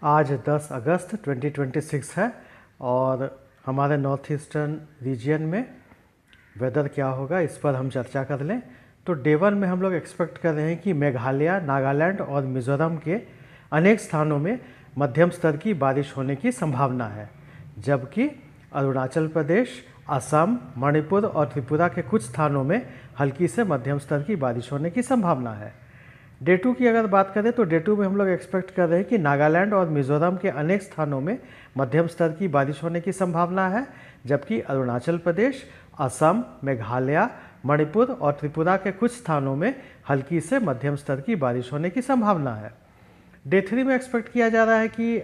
आज 10 अगस्त 2026 है और हमारे नॉर्थ ईस्टर्न रीजन में वेदर क्या होगा इस पर हम चर्चा कर लें। तो डे 1 में हम लोग एक्सपेक्ट कर रहे हैं कि मेघालय, नागालैंड और मिज़ोरम के अनेक स्थानों में मध्यम स्तर की बारिश होने की संभावना है, जबकि अरुणाचल प्रदेश, असम, मणिपुर और त्रिपुरा के कुछ स्थानों में हल्की से मध्यम स्तर की बारिश होने की संभावना है। डे 2 की अगर बात करें तो डे 2 में हम लोग एक्सपेक्ट कर रहे हैं कि नागालैंड और मिज़ोरम के अनेक स्थानों में मध्यम स्तर की बारिश होने की संभावना है, जबकि अरुणाचल प्रदेश, असम, मेघालय, मणिपुर और त्रिपुरा के कुछ स्थानों में हल्की से मध्यम स्तर की बारिश होने की संभावना है। डे 3 में एक्सपेक्ट किया जा रहा है कि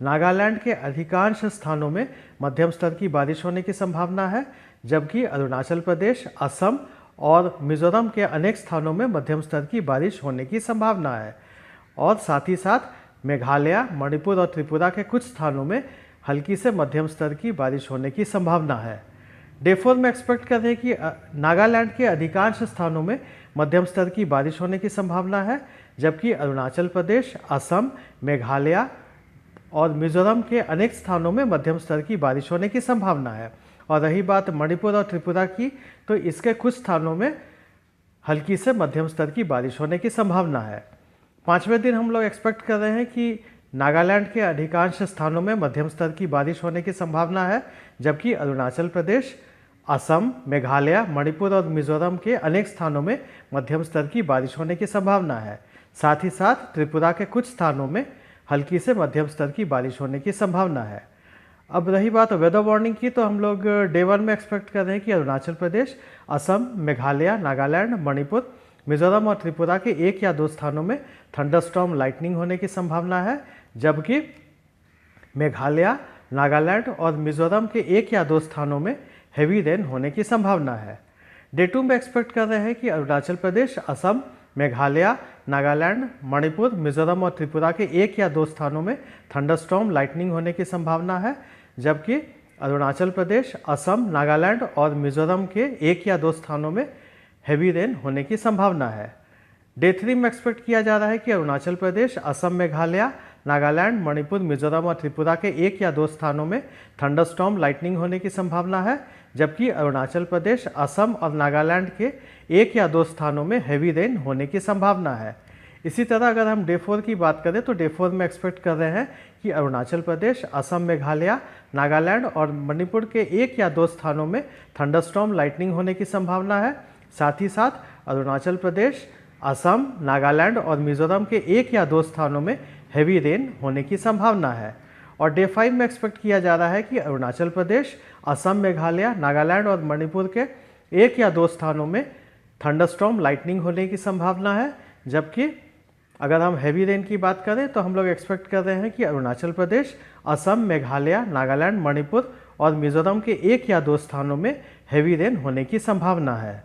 नागालैंड के अधिकांश स्थानों में मध्यम स्तर की बारिश होने की संभावना है, जबकि अरुणाचल प्रदेश, असम और मिज़ोरम के अनेक स्थानों में मध्यम स्तर की बारिश होने की संभावना है और साथ ही साथ मेघालय, मणिपुर और त्रिपुरा के कुछ स्थानों में हल्की से मध्यम स्तर की बारिश होने की संभावना है। डे 4 में एक्सपेक्ट कर रहे हैं कि नागालैंड के अधिकांश स्थानों में मध्यम स्तर की बारिश होने की संभावना है, जबकि अरुणाचल प्रदेश, असम, मेघालय और मिज़ोरम के अनेक स्थानों में मध्यम स्तर की बारिश होने की संभावना है। और रही बात मणिपुर और त्रिपुरा की, तो इसके कुछ स्थानों में हल्की से मध्यम स्तर की बारिश होने की संभावना है। 5वें दिन हम लोग एक्सपेक्ट कर रहे हैं कि नागालैंड के अधिकांश स्थानों में मध्यम स्तर की बारिश होने की संभावना है, जबकि अरुणाचल प्रदेश, असम, मेघालय, मणिपुर और मिज़ोरम के अनेक स्थानों में मध्यम स्तर की बारिश होने की संभावना है। साथ ही साथ त्रिपुरा के कुछ स्थानों में हल्की से मध्यम स्तर की बारिश होने की संभावना है। अब रही बात वेदर वार्निंग की, तो हम लोग डे 1 में एक्सपेक्ट कर रहे हैं कि अरुणाचल प्रदेश, असम, मेघालय, नागालैंड, मणिपुर, मिज़ोरम और त्रिपुरा के 1 या 2 स्थानों में थंडरस्टॉर्म लाइटनिंग होने की संभावना है, जबकि मेघालय, नागालैंड और मिज़ोरम के 1 या 2 स्थानों में हेवी रेन होने की संभावना है। डे 2 में एक्सपेक्ट कर रहे हैं कि अरुणाचल प्रदेश, असम, मेघालय, नागालैंड, मणिपुर, मिज़ोरम और त्रिपुरा के 1 या 2 स्थानों में थंडरस्टॉर्म लाइटनिंग होने की संभावना है, जबकि अरुणाचल प्रदेश, असम, नागालैंड और मिज़ोरम के 1 या 2 स्थानों में हेवी रेन होने की संभावना है। डे 3 में एक्सपेक्ट किया जा रहा है कि अरुणाचल प्रदेश, असम, मेघालय, नागालैंड, मणिपुर, मिज़ोरम और त्रिपुरा के 1 या 2 स्थानों में थंडरस्टॉर्म लाइटनिंग होने की संभावना है, जबकि अरुणाचल प्रदेश, असम और नागालैंड के 1 या 2 स्थानों में हेवी रेन होने की संभावना है। इसी तरह अगर हम डे 4 की बात करें तो डे 4 में एक्सपेक्ट कर रहे हैं कि अरुणाचल प्रदेश, असम, मेघालय, नागालैंड और मणिपुर के 1 या 2 स्थानों में थंडरस्टॉर्म लाइटनिंग होने की संभावना है। साथ ही साथ अरुणाचल प्रदेश, असम, नागालैंड और मिज़ोरम के 1 या 2 स्थानों में हेवी रेन होने की संभावना है। और डे 5 में एक्सपेक्ट किया जा रहा है कि अरुणाचल प्रदेश, असम, मेघालय, नागालैंड और मणिपुर के 1 या 2 स्थानों में थंडरस्टॉर्म लाइटनिंग होने की संभावना है, जबकि अगर हम हेवी रेन की बात करें तो हम लोग एक्सपेक्ट कर रहे हैं कि अरुणाचल प्रदेश, असम, मेघालय, नागालैंड, मणिपुर और मिज़ोरम के 1 या 2 स्थानों में हेवी रेन होने की संभावना है।